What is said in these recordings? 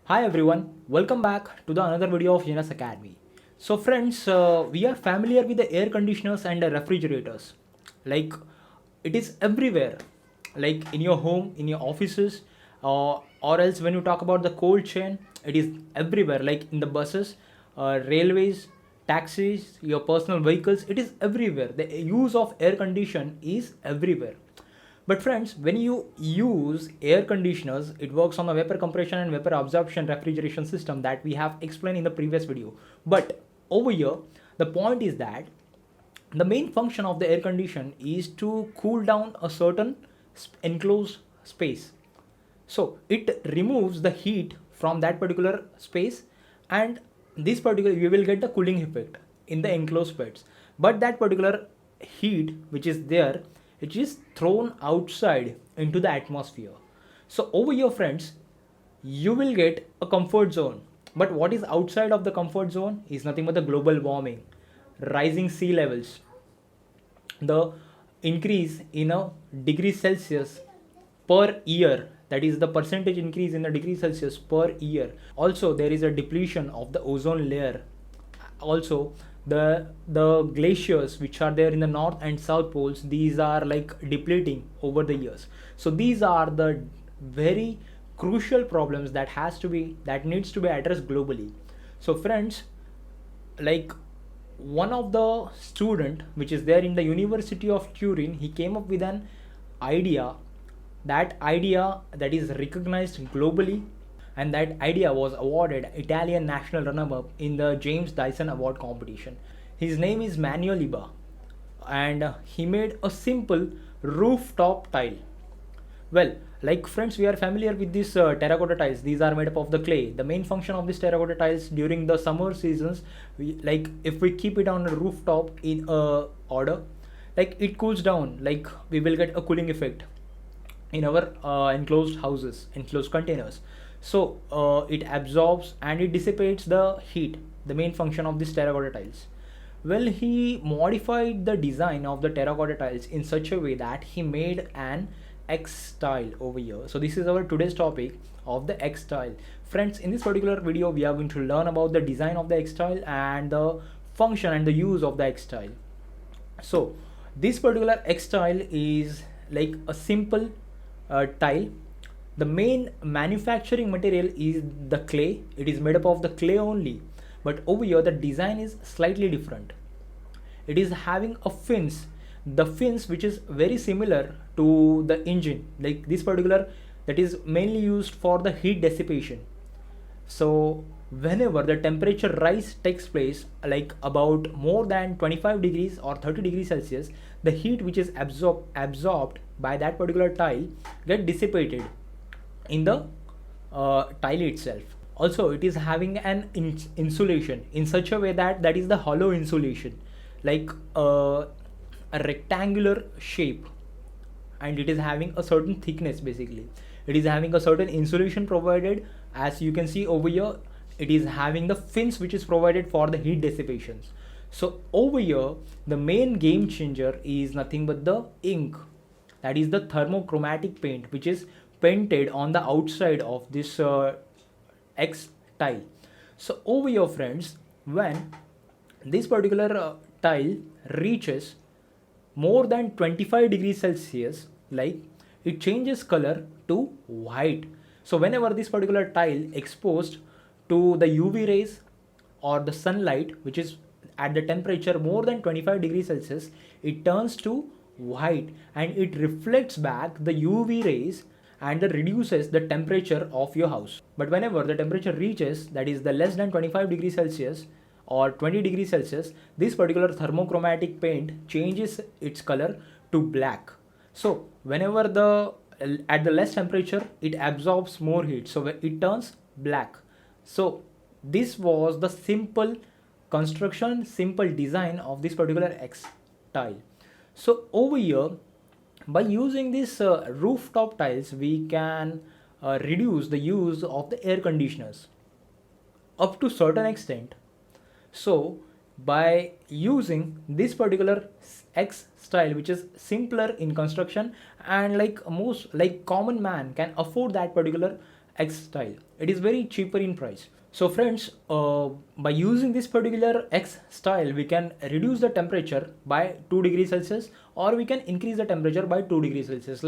Hi everyone, welcome back to the another video of Genus Academy. So friends, we are familiar with the air conditioners and the refrigerators. Like it is everywhere, like in your home, in your offices, or else when you talk about the cold chain, it is everywhere. Like in the buses, railways, taxis, your personal vehicles, it is everywhere. The use of air condition is everywhere. But friends, when you use air conditioners, it works on the vapor compression and vapor absorption refrigeration system that we have explained in the previous video. But over here, the point is that the main function of the air condition is to cool down a certain enclosed space. So it removes the heat from that particular space, and this particular you will get the cooling effect in the enclosed space. But that particular heat which is there, it is thrown outside into the atmosphere. So over here friends, you will get a comfort zone. But what is outside of the comfort zone is nothing but the global warming, rising sea levels, the increase in a degree Celsius per year, that is the percentage increase in the degree Celsius per year. Also there is a depletion of the ozone layer. Also the glaciers which are there in the north and south poles, these are like depleting over the years. So these are the very crucial problems that needs to be addressed globally. So friends, like one of the student which is there in the University of Turin, he came up with an idea, that idea that is recognized globally, and that idea was awarded Italian national runner-up in the James Dyson Award competition. His name is Manuel Iba, and he made a simple rooftop tile. Well, like friends, we are familiar with these terracotta tiles. These are made up of the clay. The main function of these terracotta tiles during the summer seasons, like if we keep it on a rooftop in a order, like it cools down. Like we will get a cooling effect in our enclosed houses, enclosed containers. So it absorbs and it dissipates the heat. The main function of these terracotta tiles. Well, he modified the design of the terracotta tiles in such a way that he made an XTile over here. So this is our today's topic of the XTile. Friends, in this particular video, we are going to learn about the design of the XTile and the function and the use of the XTile. So this particular XTile is like a simple tile. The main manufacturing material is the clay. It is made up of the clay only. But over here, the design is slightly different. It is having a fins, the fins which is very similar to the engine. Like this particular, that is mainly used for the heat dissipation. So whenever the temperature rise takes place, like about more than 25 degrees or 30 degrees Celsius, the heat which is absorbed by that particular tile get dissipated in the tile itself. Also it is having an insulation in such a way that that is the hollow insulation, like a rectangular shape, and it is having a certain thickness. Basically it is having a certain insulation provided. As you can see over here, it is having the fins which is provided for the heat dissipations. So over here, the main game changer is nothing but the ink, that is the thermochromatic paint which is painted on the outside of this X tile. So over here friends, when this particular tile reaches more than 25 degrees Celsius, like it changes color to white. So whenever this particular tile exposed to the UV rays or the sunlight which is at the temperature more than 25 degrees Celsius, it turns to white and it reflects back the UV rays and that reduces the temperature of your house. But whenever the temperature reaches, that is the less than 25 degrees Celsius or 20 degrees Celsius, this particular thermochromatic paint changes its color to black. So whenever the at the less temperature, it absorbs more heat, so it turns black. So this was the simple construction, simple design of this particular X tile. So over here, by using these rooftop tiles, we can reduce the use of the air conditioners up to certain extent. So by using this particular X style, which is simpler in construction, and like most like common man can afford that particular XTile. It is very cheaper in price. So friends, by using this particular XTile, we can reduce the temperature by 2 degrees Celsius, or we can increase the temperature by 2 degrees Celsius.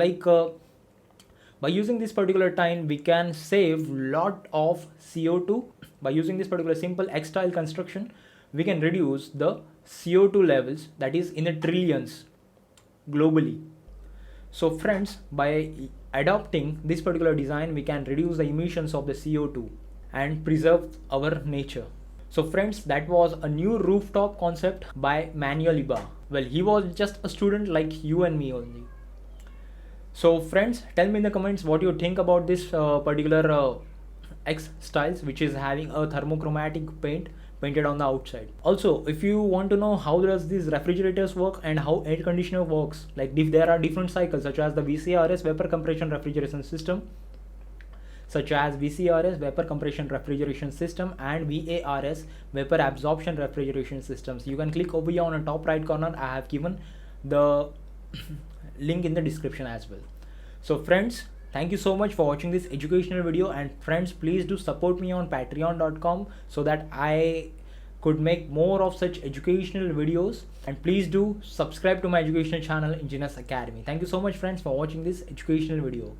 By using this particular time, we can save lot of CO2. By using this particular simple XTile construction, we can reduce the CO2 levels, that is in the trillions globally. So friends, by adopting this particular design, we can reduce the emissions of the CO2 and preserve our nature. So friends, that was a new rooftop concept by Manuel Iba. Well, he was just a student like you and me only. So friends, tell me in the comments what you think about this particular XTiles, which is having a thermochromatic paint painted on the outside. Also, if you want to know how does these refrigerators work and how air conditioner works, like if there are different cycles such as the VCRS vapor compression refrigeration system, and VARS vapor absorption refrigeration systems, you can click over here on the top right corner. I have given the link in the description as well. So friends, thank you so much for watching this educational video, and friends, please do support me on patreon.com so that I could make more of such educational videos, and please do subscribe to my educational channel Engineers Academy. Thank you so much friends for watching this educational video.